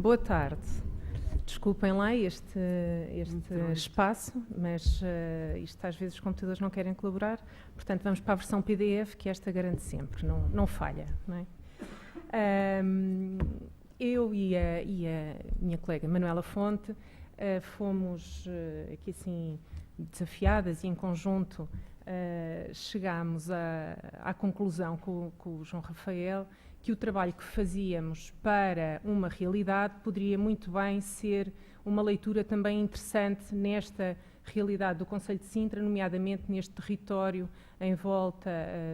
Boa tarde. Desculpem lá este espaço, mas isto às vezes os computadores não querem colaborar, portanto vamos para a versão PDF, que esta garante sempre, não falha. Não é? Eu e a minha colega Manuela Fonte fomos aqui assim desafiadas e em conjunto chegámos à conclusão com o João Rafael que o trabalho que fazíamos para uma realidade poderia muito bem ser uma leitura também interessante nesta realidade do Concelho de Sintra, nomeadamente neste território em volta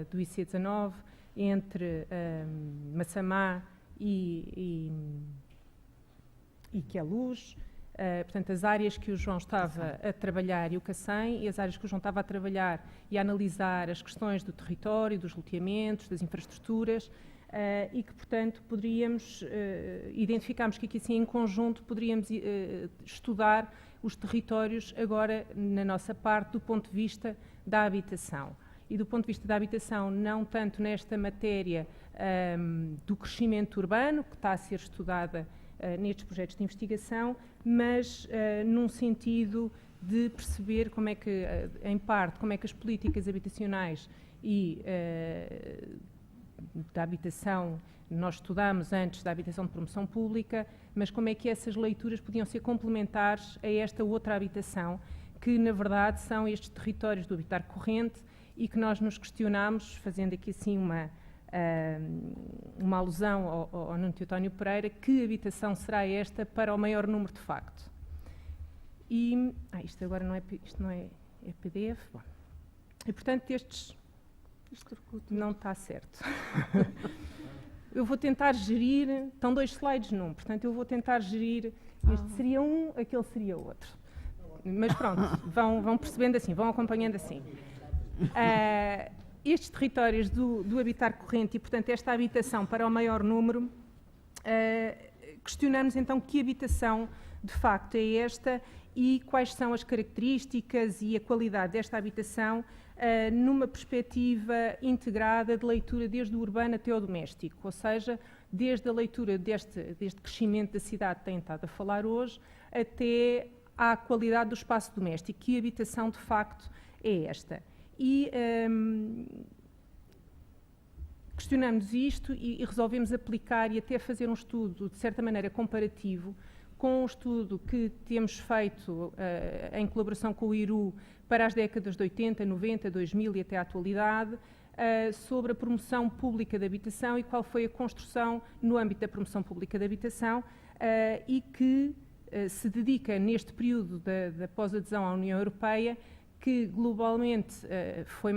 do IC19, entre Massamá e Queluz, portanto, as áreas que o João estava a trabalhar e o Cacém, e as áreas que o João estava a trabalhar e a analisar as questões do território, dos loteamentos, das infraestruturas, e que, portanto, poderíamos, identificámos que aqui assim em conjunto poderíamos estudar os territórios agora na nossa parte do ponto de vista da habitação. E do ponto de vista da habitação, não tanto nesta matéria do crescimento urbano, que está a ser estudada nestes projetos de investigação, mas num sentido de perceber como é que, em parte, como é que as políticas habitacionais e da habitação, nós estudámos antes da habitação de promoção pública, mas como é que essas leituras podiam ser complementares a esta outra habitação, que na verdade são estes territórios do habitar corrente e que nós nos questionámos, fazendo aqui assim uma alusão ao Nuno Teotónio Pereira, que habitação será esta para o maior número de facto. E, isto agora não é PDF, bom. E portanto isto não está certo. Eu vou tentar gerir, estão 2 slides num, portanto eu vou tentar gerir, este seria um, aquele seria outro. Mas pronto, vão percebendo assim, vão acompanhando assim. Estes territórios do habitar corrente e, portanto, esta habitação para o maior número, questionamos então que habitação de facto é esta e quais são as características e a qualidade desta habitação numa perspectiva integrada de leitura desde o urbano até o doméstico, ou seja, desde a leitura deste crescimento da cidade que tem estado a falar hoje, até à qualidade do espaço doméstico. Que habitação de facto é esta? E questionamos isto e resolvemos aplicar e até fazer um estudo, de certa maneira, comparativo, com um estudo que temos feito em colaboração com o IRU para as décadas de 80, 90, 2000 e até à atualidade, sobre a promoção pública de habitação e qual foi a construção no âmbito da promoção pública de habitação e que se dedica neste período da pós-adesão à União Europeia, que globalmente foi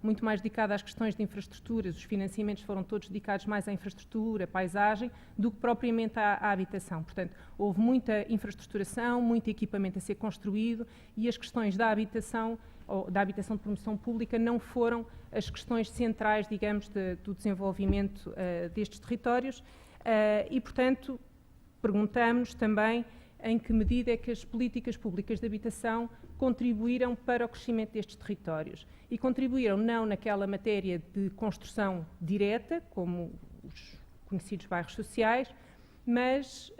muito mais dedicado às questões de infraestruturas, os financiamentos foram todos dedicados mais à infraestrutura, paisagem, do que propriamente à habitação. Portanto, houve muita infraestruturação, muito equipamento a ser construído e as questões da habitação, ou da habitação de promoção pública, não foram as questões centrais, digamos, do desenvolvimento destes territórios e, portanto, perguntamos também em que medida é que as políticas públicas de habitação contribuíram para o crescimento destes territórios. E contribuíram não naquela matéria de construção direta, como os conhecidos bairros sociais, mas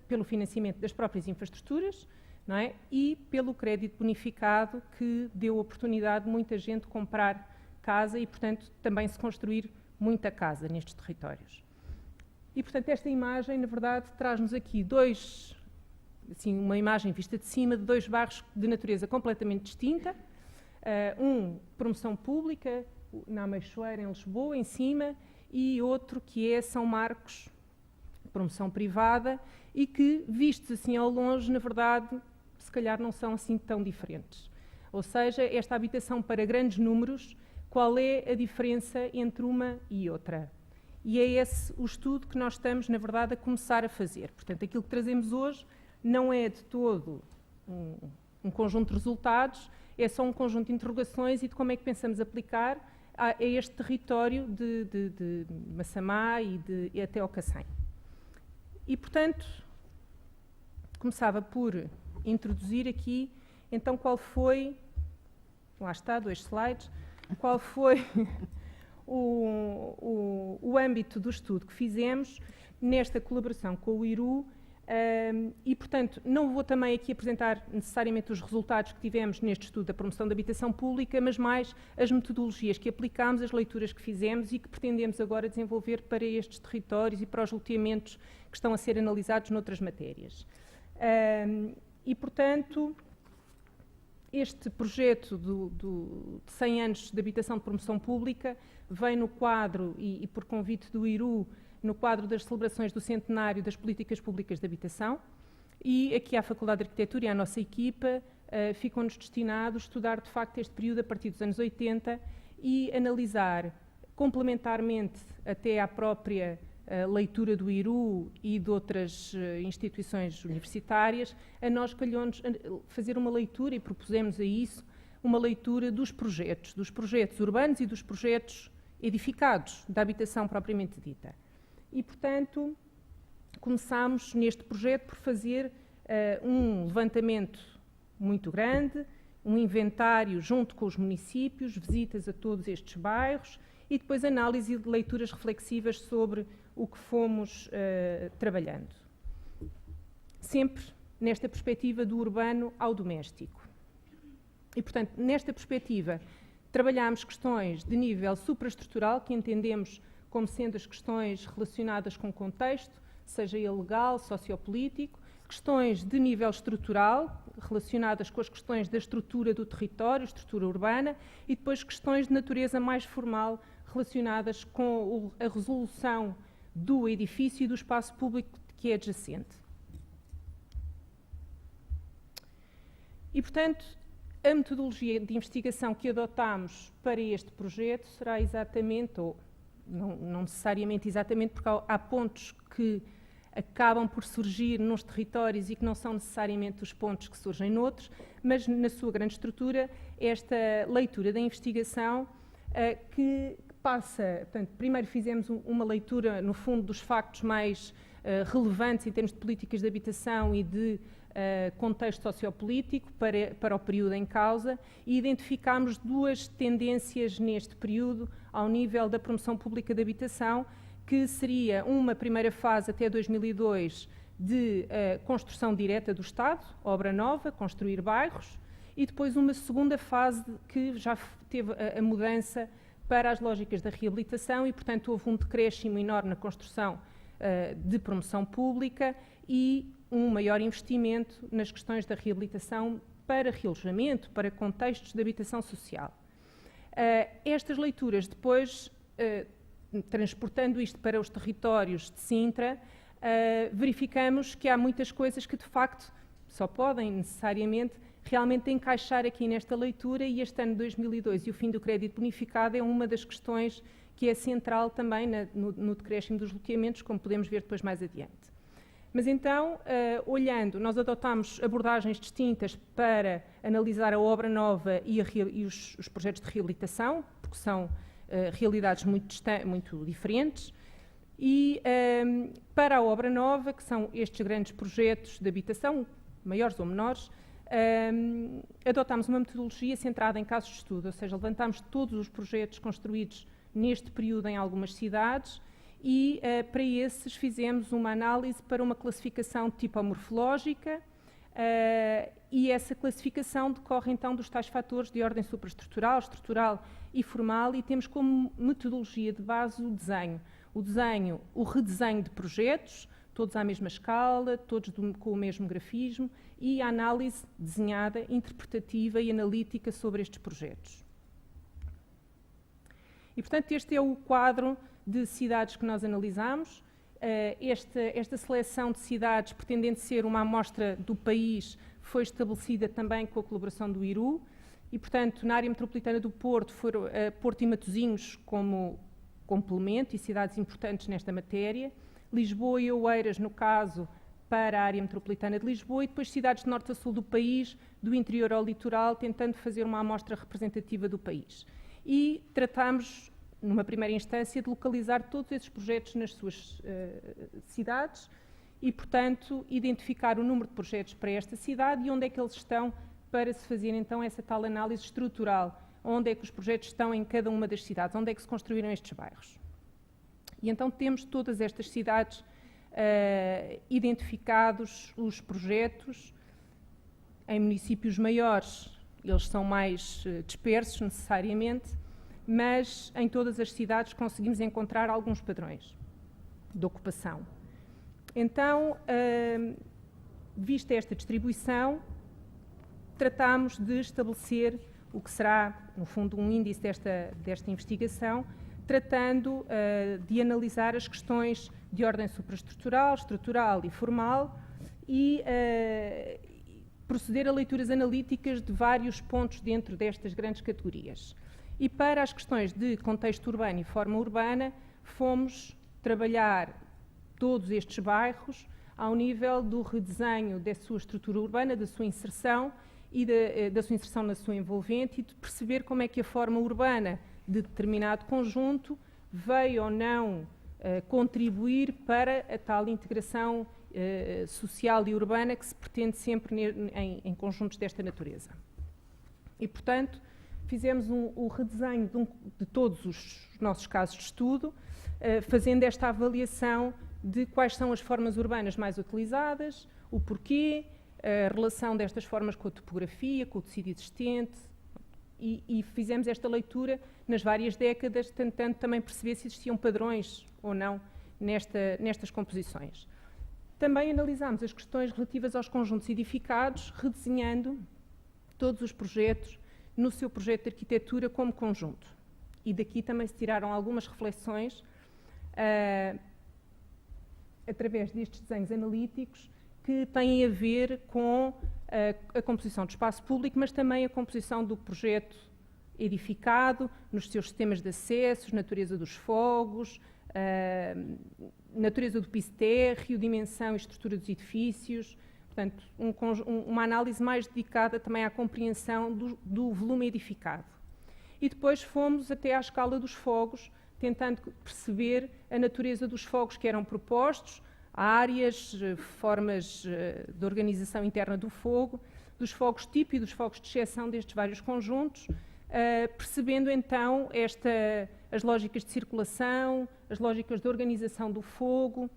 pelo financiamento das próprias infraestruturas, não é? E pelo crédito bonificado que deu oportunidade de muita gente comprar casa e, portanto, também se construir muita casa nestes territórios. E, portanto, esta imagem, na verdade, traz-nos aqui uma imagem vista de cima de 2 bairros de natureza completamente distinta. Um, promoção pública, na Ameixoeira, em Lisboa, em cima, e outro que é São Marcos, promoção privada, e que, vistos assim ao longe, na verdade, se calhar não são assim tão diferentes. Ou seja, esta habitação para grandes números, qual é a diferença entre uma e outra? E é esse o estudo que nós estamos, na verdade, a começar a fazer. Portanto, aquilo que trazemos hoje não é de todo um conjunto de resultados, é só um conjunto de interrogações e de como é que pensamos aplicar a este território de Massamá e até ao Cacém. E, portanto, começava por introduzir aqui, então, qual foi, lá está, 2 slides, qual foi o âmbito do estudo que fizemos, nesta colaboração com o IRU, e, portanto, não vou também aqui apresentar necessariamente os resultados que tivemos neste estudo da promoção da habitação pública, mas mais as metodologias que aplicámos, as leituras que fizemos e que pretendemos agora desenvolver para estes territórios e para os loteamentos que estão a ser analisados noutras matérias. E, portanto, este projeto de 100 anos de habitação de promoção pública vem no quadro, e por convite do IRU, no quadro das celebrações do centenário das políticas públicas de habitação, e aqui à Faculdade de Arquitetura e à nossa equipa ficam-nos destinados a estudar de facto este período a partir dos anos 80 e analisar complementarmente até à própria leitura do IRU e de outras instituições universitárias, a nós calhou-nos fazer uma leitura, e propusemos a isso, uma leitura dos projetos urbanos e dos projetos edificados, da habitação propriamente dita. E, portanto, começámos neste projeto por fazer um levantamento muito grande, um inventário junto com os municípios, visitas a todos estes bairros e depois análise de leituras reflexivas sobre o que fomos trabalhando. Sempre nesta perspectiva do urbano ao doméstico. E, portanto, nesta perspectiva, trabalhámos questões de nível supraestrutural, que entendemos como sendo as questões relacionadas com o contexto, seja ele legal, sociopolítico, questões de nível estrutural, relacionadas com as questões da estrutura do território, estrutura urbana, e depois questões de natureza mais formal, relacionadas com a resolução do edifício e do espaço público que é adjacente. E, portanto, a metodologia de investigação que adotámos para este projeto será exatamente, ou não necessariamente exatamente, porque há pontos que acabam por surgir nos territórios e que não são necessariamente os pontos que surgem noutros, mas na sua grande estrutura, esta leitura da investigação que passa, portanto, primeiro fizemos uma leitura, no fundo, dos factos mais relevantes em termos de políticas de habitação e de contexto sociopolítico para o período em causa e identificámos duas tendências neste período ao nível da promoção pública de habitação, que seria uma primeira fase até 2002 de construção direta do Estado, obra nova, construir bairros, e depois uma segunda fase que já teve a mudança para as lógicas da reabilitação e, portanto, houve um decréscimo enorme na construção de promoção pública e um maior investimento nas questões da reabilitação para realojamento, para contextos de habitação social. Estas leituras, depois, transportando isto para os territórios de Sintra, verificamos que há muitas coisas que, de facto, só podem necessariamente realmente encaixar aqui nesta leitura, e este ano 2002 e o fim do crédito bonificado é uma das questões que é central também no decréscimo dos loteamentos, como podemos ver depois mais adiante. Mas então, olhando, nós adotámos abordagens distintas para analisar a obra nova e os projetos de reabilitação, porque são realidades muito diferentes, e para a obra nova, que são estes grandes projetos de habitação, maiores ou menores, adotámos uma metodologia centrada em casos de estudo, ou seja, levantámos todos os projetos construídos neste período em algumas cidades, e para esses fizemos uma análise para uma classificação tipomorfológica, e essa classificação decorre então dos tais fatores de ordem supraestrutural, estrutural e formal, e temos como metodologia de base o redesenho de projetos, todos à mesma escala, todos com o mesmo grafismo, e a análise desenhada, interpretativa e analítica sobre estes projetos. E, portanto, este é o quadro de cidades que nós analisamos. Esta seleção de cidades, pretendendo ser uma amostra do país, foi estabelecida também com a colaboração do IRU, e, portanto, na área metropolitana do Porto, foram Porto e Matosinhos como complemento e cidades importantes nesta matéria, Lisboa e Oeiras, no caso, para a área metropolitana de Lisboa, e depois cidades de norte a sul do país, do interior ao litoral, tentando fazer uma amostra representativa do país. E tratamos, numa primeira instância, de localizar todos esses projetos nas suas cidades e, portanto, identificar o número de projetos para esta cidade e onde é que eles estão, para se fazer então essa tal análise estrutural, onde é que os projetos estão em cada uma das cidades, onde é que se construíram estes bairros. E então temos todas estas cidades identificados os projetos. Em municípios maiores, eles são mais dispersos necessariamente, mas em todas as cidades conseguimos encontrar alguns padrões de ocupação. Então, vista esta distribuição, tratamos de estabelecer o que será, no fundo, um índice desta investigação, tratando de analisar as questões de ordem supraestrutural, estrutural e formal e proceder a leituras analíticas de vários pontos dentro destas grandes categorias. E para as questões de contexto urbano e forma urbana, fomos trabalhar todos estes bairros ao nível do redesenho da sua estrutura urbana, da sua inserção e da sua inserção na sua envolvente, e de perceber como é que a forma urbana de determinado conjunto veio ou não contribuir para a tal integração social e urbana que se pretende sempre em conjuntos desta natureza. E, portanto, fizemos o redesenho de todos os nossos casos de estudo, fazendo esta avaliação de quais são as formas urbanas mais utilizadas, o porquê, a relação destas formas com a topografia, com o tecido existente, e fizemos esta leitura nas várias décadas, tentando também perceber se existiam padrões ou não nestas composições. Também analisámos as questões relativas aos conjuntos edificados, redesenhando todos os projetos no seu projeto de arquitetura como conjunto. E daqui também se tiraram algumas reflexões através destes desenhos analíticos que têm a ver com a composição do espaço público, mas também a composição do projeto edificado, nos seus sistemas de acessos, natureza dos fogos, natureza do piso térreo, dimensão e estrutura dos edifícios. Portanto, uma análise mais dedicada também à compreensão do volume edificado. E depois fomos até à escala dos fogos, tentando perceber a natureza dos fogos que eram propostos, áreas, formas de organização interna do fogo, dos fogos tipo e dos fogos de exceção destes vários conjuntos, percebendo então as lógicas de circulação, as lógicas de organização do fogo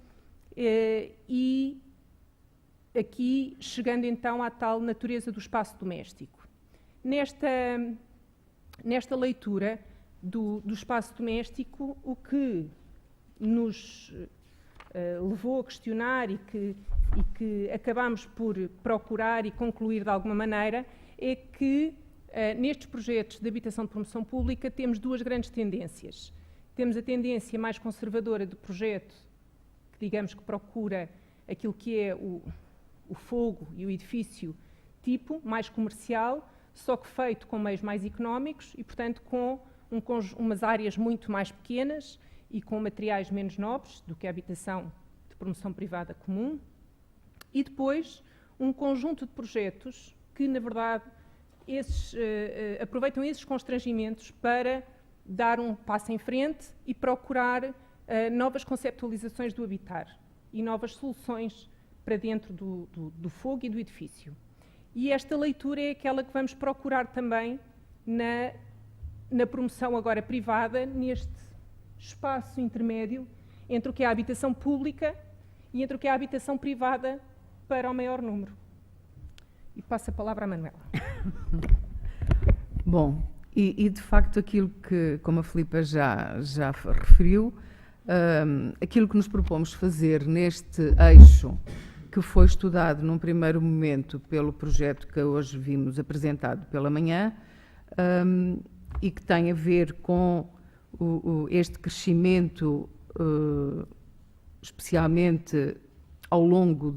e aqui chegando então à tal natureza do espaço doméstico. Nesta leitura do espaço doméstico, o que nos levou a questionar e que acabámos por procurar e concluir de alguma maneira é que nestes projetos de habitação de promoção pública temos duas grandes tendências. Temos a tendência mais conservadora do projeto, que digamos que procura aquilo que é o fogo e o edifício tipo, mais comercial, só que feito com meios mais económicos e, portanto, com umas áreas muito mais pequenas e com materiais menos nobres do que a habitação de promoção privada comum. E depois, um conjunto de projetos que, na verdade, aproveitam esses constrangimentos para dar um passo em frente e procurar novas conceptualizações do habitar e novas soluções para dentro do fogo e do edifício. E esta leitura é aquela que vamos procurar também na promoção agora privada, neste espaço intermédio entre o que é a habitação pública e entre o que é a habitação privada para o maior número. E passo a palavra à Manuela. Bom, e de facto aquilo que, como a Filipa já referiu, aquilo que nos propomos fazer neste eixo que foi estudado num primeiro momento pelo projeto que hoje vimos apresentado pela manhã e que tem a ver com este crescimento, especialmente ao longo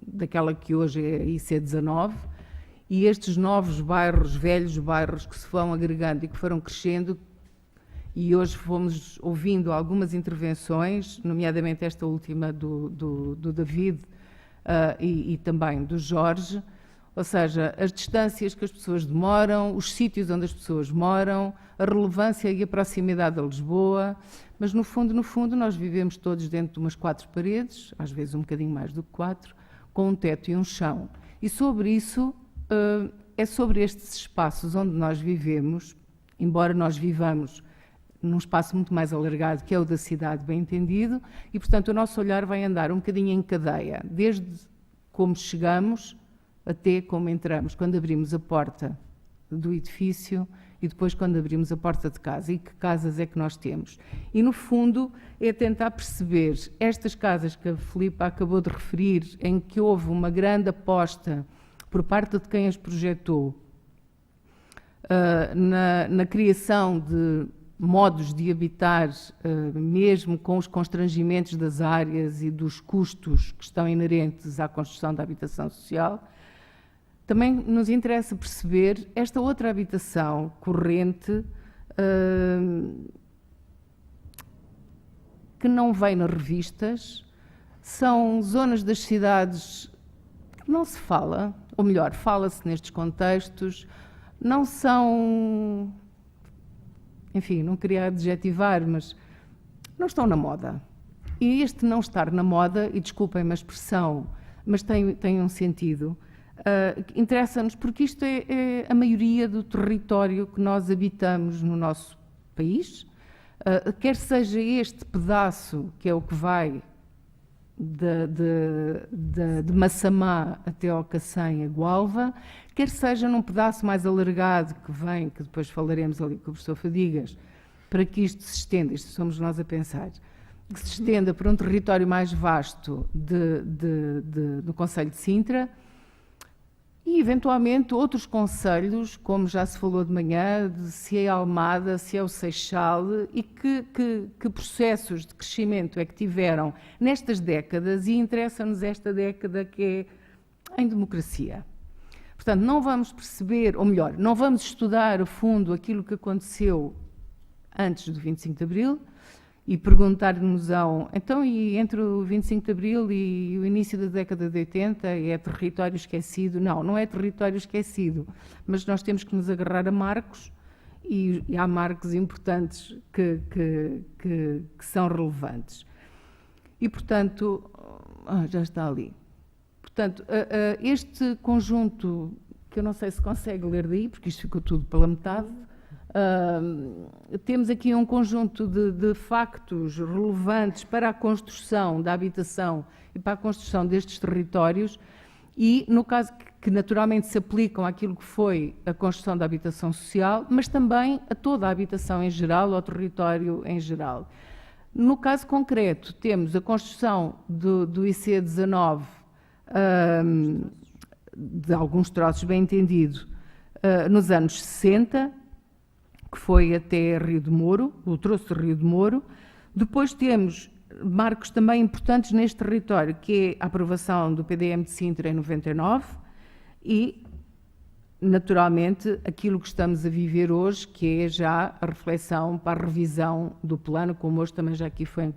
daquela que hoje é a IC19, e estes novos bairros, velhos bairros que se vão agregando e que foram crescendo, e hoje fomos ouvindo algumas intervenções, nomeadamente esta última do David e também do Jorge, ou seja, as distâncias que as pessoas demoram, os sítios onde as pessoas moram, a relevância e a proximidade a Lisboa, mas no fundo nós vivemos todos dentro de umas 4 paredes, às vezes um bocadinho mais do que 4, com um teto e um chão. E sobre isso, é sobre estes espaços onde nós vivemos, embora nós vivamos num espaço muito mais alargado, que é o da cidade, bem entendido, e, portanto, o nosso olhar vai andar um bocadinho em cadeia, desde como chegamos até como entramos, quando abrimos a porta do edifício e depois quando abrimos a porta de casa, e que casas é que nós temos. E, no fundo, é tentar perceber estas casas que a Filipa acabou de referir, em que houve uma grande aposta por parte de quem as projetou, na criação de modos de habitar, mesmo com os constrangimentos das áreas e dos custos que estão inerentes à construção da habitação social. Também nos interessa perceber esta outra habitação corrente, que não vem nas revistas, são zonas das cidades que não se fala, ou melhor, fala-se nestes contextos, não são, enfim, não queria adjetivar, mas não estão na moda. E este não estar na moda, e desculpem-me a expressão, mas tem um sentido, interessa-nos porque isto é a maioria do território que nós habitamos no nosso país, quer seja este pedaço, que é o que vai de Massamá até ao Cacém, a Gualva, quer seja num pedaço mais alargado que vem, que depois falaremos ali com o professor Fadigas, para que isto se estenda, isto somos nós a pensar, que se estenda para um território mais vasto do concelho de Sintra, e eventualmente outros concelhos, como já se falou de manhã, se é a Almada, se é o Seixal, e que processos de crescimento é que tiveram nestas décadas, e interessa-nos esta década que é em democracia. Portanto, não vamos perceber, ou melhor, não vamos estudar a fundo aquilo que aconteceu antes do 25 de Abril e perguntar-nos, então, e entre o 25 de Abril e o início da década de 80 é território esquecido? Não, não é território esquecido, mas nós temos que nos agarrar a marcos, e há marcos importantes que são relevantes. E, portanto, já está ali. Portanto, este conjunto, que eu não sei se consegue ler daí, porque isto ficou tudo pela metade, temos aqui um conjunto de factos relevantes para a construção da habitação e para a construção destes territórios, e, no caso que naturalmente se aplicam àquilo que foi a construção da habitação social, mas também a toda a habitação em geral, ao território em geral. No caso concreto, temos a construção do IC19, de alguns troços, bem entendido, nos anos 60, que foi até Rio de Moro, o troço de Rio de Moro. Depois temos marcos também importantes neste território, que é a aprovação do PDM de Sintra em 99 e, naturalmente, aquilo que estamos a viver hoje, que é já a reflexão para a revisão do plano, como hoje também já aqui foi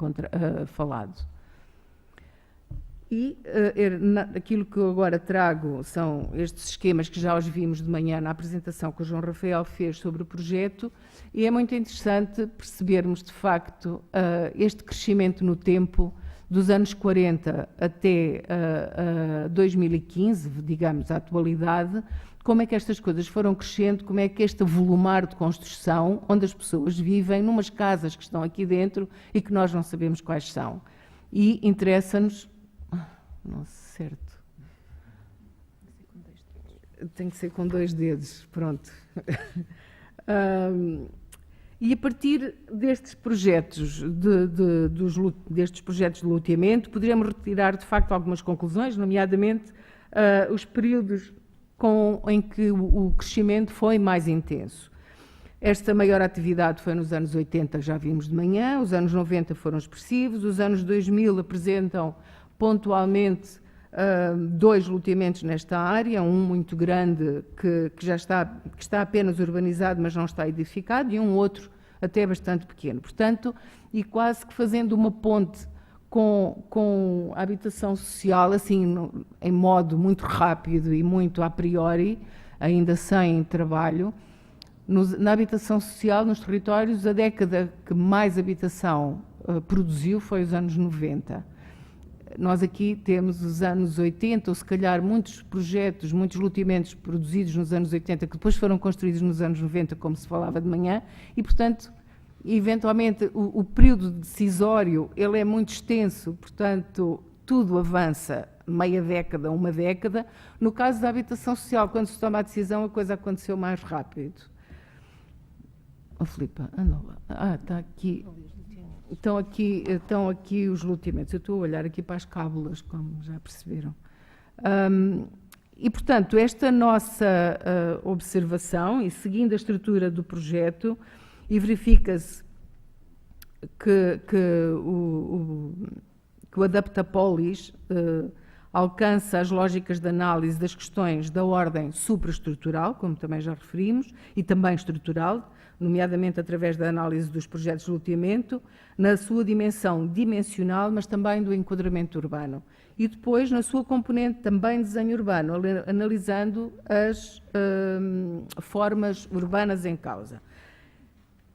falado. E aquilo que eu agora trago são estes esquemas que já os vimos de manhã na apresentação que o João Rafael fez sobre o projeto, e é muito interessante percebermos, de facto, este crescimento no tempo, dos anos 40 até 2015, digamos, a atualidade, como é que estas coisas foram crescendo, como é que este avolumar de construção, onde as pessoas vivem numas casas que estão aqui dentro e que nós não sabemos quais são. E interessa-nos... Não, certo. Tem que ser com 2 dedos, pronto. E a partir destes projetos, destes projetos de loteamento, poderemos retirar, de facto, algumas conclusões, nomeadamente os períodos em que o crescimento foi mais intenso. Esta maior atividade foi nos anos 80, já vimos de manhã, os anos 90 foram expressivos, os anos 2000 apresentam pontualmente 2 loteamentos nesta área, um muito grande que está apenas urbanizado, mas não está edificado, e um outro até bastante pequeno. Portanto, e quase que fazendo uma ponte com a habitação social, assim, em modo muito rápido e muito a priori, ainda sem trabalho, na habitação social, nos territórios, a década que mais habitação produziu foi os anos 90. Nós aqui temos os anos 80, ou se calhar muitos projetos, muitos loteamentos produzidos nos anos 80, que depois foram construídos nos anos 90, como se falava de manhã, e, portanto, eventualmente o período decisório ele é muito extenso, portanto, tudo avança meia década, uma década. No caso da habitação social, quando se toma a decisão, a coisa aconteceu mais rápido. Oh, Filipa, anda lá. Está aqui. Estão aqui os loteamentos. Eu estou a olhar aqui para as cábulas, como já perceberam. E, portanto, esta nossa observação, e seguindo a estrutura do projeto, e verifica-se que o Adaptapolis alcança as lógicas de análise das questões da ordem supraestrutural, como também já referimos, e também estrutural, nomeadamente através da análise dos projetos de loteamento, na sua dimensão dimensional, mas também do enquadramento urbano. E depois, na sua componente também de desenho urbano, analisando as formas urbanas em causa.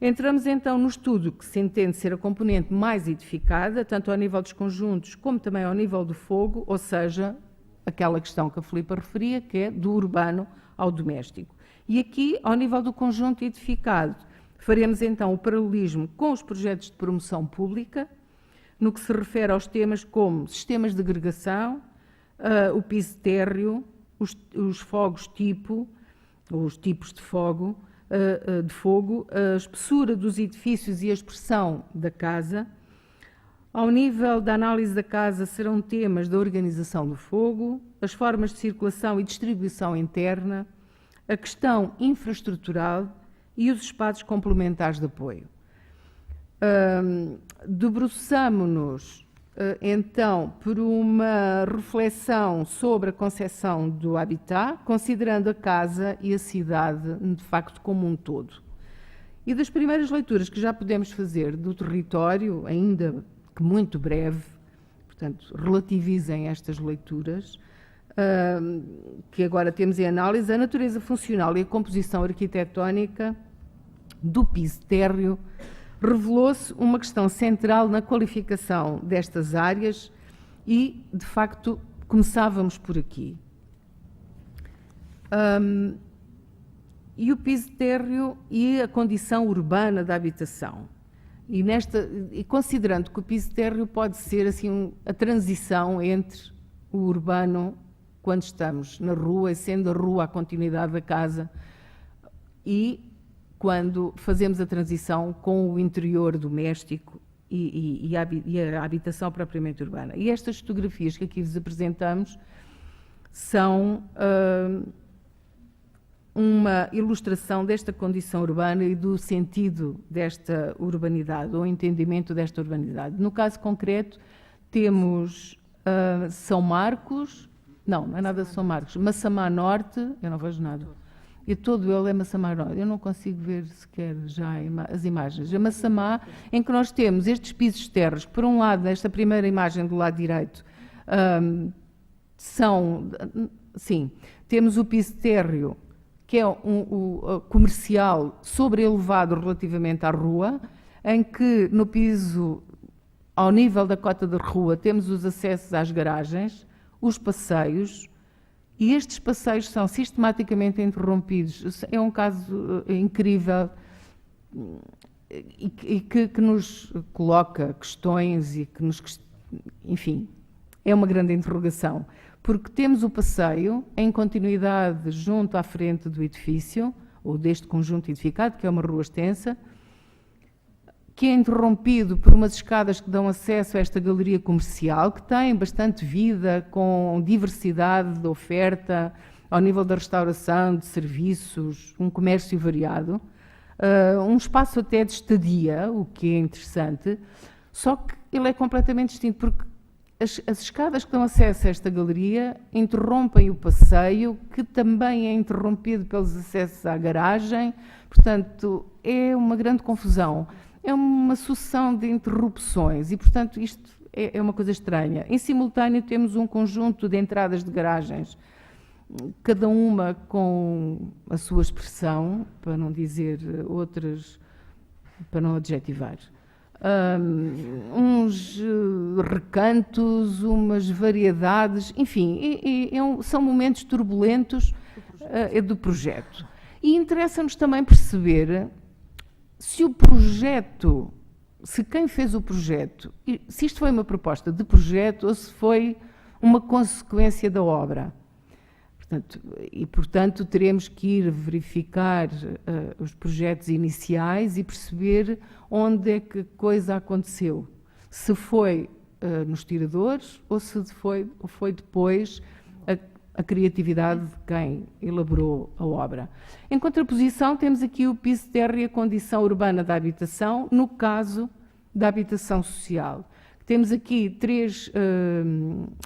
Entramos então no estudo que se entende ser a componente mais edificada, tanto ao nível dos conjuntos como também ao nível do fogo, ou seja, aquela questão que a Filipa referia, que é do urbano ao doméstico. E aqui, ao nível do conjunto edificado, faremos então o paralelismo com os projetos de promoção pública, no que se refere aos temas como sistemas de agregação, o piso térreo, os fogos tipo, ou os tipos de fogo, a espessura dos edifícios e a expressão da casa. Ao nível da análise da casa serão temas da organização do fogo, as formas de circulação e distribuição interna, a questão infraestrutural e os espaços complementares de apoio. Debruçamo-nos então por uma reflexão sobre a concepção do habitat, considerando a casa e a cidade de facto como um todo. E das primeiras leituras que já podemos fazer do território, ainda que muito breve, portanto relativizem estas leituras, que agora temos em análise, a natureza funcional e a composição arquitetónica do piso térreo revelou-se uma questão central na qualificação destas áreas e, de facto, começávamos por aqui. E o piso térreo e a condição urbana da habitação. E considerando que o piso térreo pode ser assim, a transição entre o urbano, quando estamos na rua, sendo a rua a continuidade da casa, e quando fazemos a transição com o interior doméstico e a habitação propriamente urbana. E estas fotografias que aqui vos apresentamos são uma ilustração desta condição urbana e do sentido desta urbanidade, ou entendimento desta urbanidade. No caso concreto, temos São Marcos, não é nada de São Marcos, Massamá Norte, eu não vejo nada. E todo ele é Massamá Norte. Eu não consigo ver sequer já as imagens. A Massamá, em que nós temos estes pisos terros, por um lado, nesta primeira imagem do lado direito, temos o piso térreo, que é o comercial sobreelevado relativamente à rua, em que no piso, ao nível da cota da rua, temos os acessos às garagens, os passeios, e estes passeios são sistematicamente interrompidos. É um caso incrível e que nos coloca questões e que nos... Enfim, é uma grande interrogação. Porque temos o passeio em continuidade junto à frente do edifício, ou deste conjunto edificado, que é uma rua extensa, que é interrompido por umas escadas que dão acesso a esta galeria comercial, que tem bastante vida, com diversidade de oferta, ao nível da restauração, de serviços, um comércio variado, um espaço até de estadia, o que é interessante, só que ele é completamente distinto, porque as escadas que dão acesso a esta galeria interrompem o passeio, que também é interrompido pelos acessos à garagem, portanto, é uma grande confusão. É uma sucessão de interrupções e, portanto, isto é uma coisa estranha. Em simultâneo, temos um conjunto de entradas de garagens, cada uma com a sua expressão, para não dizer outras, para não adjetivar. Uns recantos, umas variedades, enfim, são momentos turbulentos do projeto. E interessa-nos também perceber se o projeto, se quem fez o projeto, se isto foi uma proposta de projeto ou se foi uma consequência da obra. Portanto, teremos que ir verificar os projetos iniciais e perceber onde é que a coisa aconteceu. Se foi nos tiradores ou se foi depois a criatividade de quem elaborou a obra. Em contraposição, temos aqui o piso de terra e a condição urbana da habitação, no caso da habitação social. Temos aqui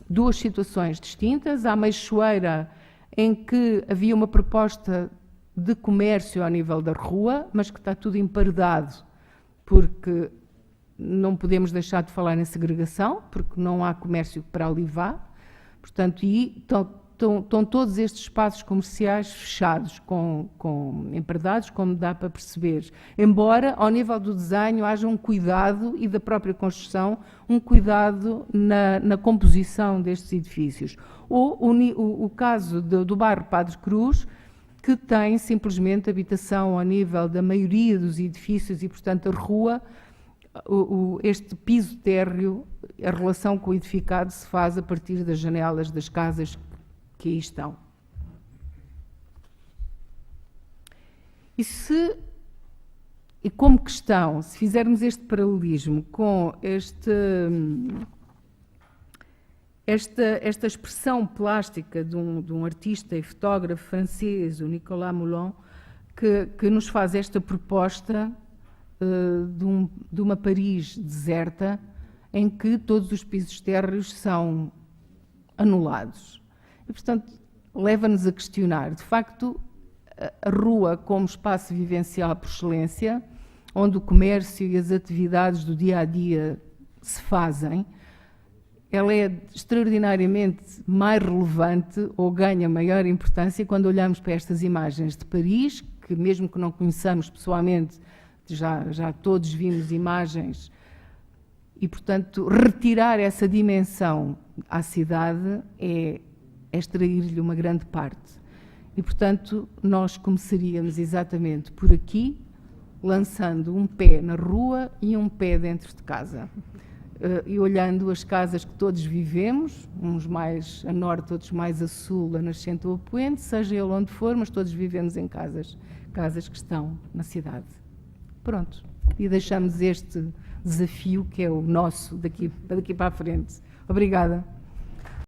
duas situações distintas. A Meixoeira, em que havia uma proposta de comércio ao nível da rua, mas que está tudo emparedado, porque não podemos deixar de falar em segregação, porque não há comércio para ali vá. Portanto, estão todos estes espaços comerciais fechados, emparedados, como dá para perceber. Embora, ao nível do desenho, haja um cuidado, e da própria construção, um cuidado na composição destes edifícios. Ou o caso do bairro Padre Cruz, que tem simplesmente habitação ao nível da maioria dos edifícios e, portanto, a rua, este piso térreo, a relação com o edificado se faz a partir das janelas das casas que aí estão. E como questão, se fizermos este paralelismo com esta expressão plástica de um artista e fotógrafo francês, o Nicolas Moulin, que nos faz esta proposta de uma Paris deserta, em que todos os pisos térreos são anulados. E, portanto, leva-nos a questionar, de facto, a rua como espaço vivencial por excelência, onde o comércio e as atividades do dia-a-dia se fazem, ela é extraordinariamente mais relevante ou ganha maior importância quando olhamos para estas imagens de Paris, que mesmo que não conheçamos pessoalmente, já todos vimos imagens, e, portanto, retirar essa dimensão à cidade é extrair-lhe uma grande parte. E, portanto, nós começaríamos exatamente por aqui, lançando um pé na rua e um pé dentro de casa. E olhando as casas que todos vivemos, uns mais a norte, outros mais a sul, a nascente ou a poente, seja ele onde for, mas todos vivemos em casas que estão na cidade. Pronto. E deixamos este desafio que é o nosso daqui para a frente. Obrigada.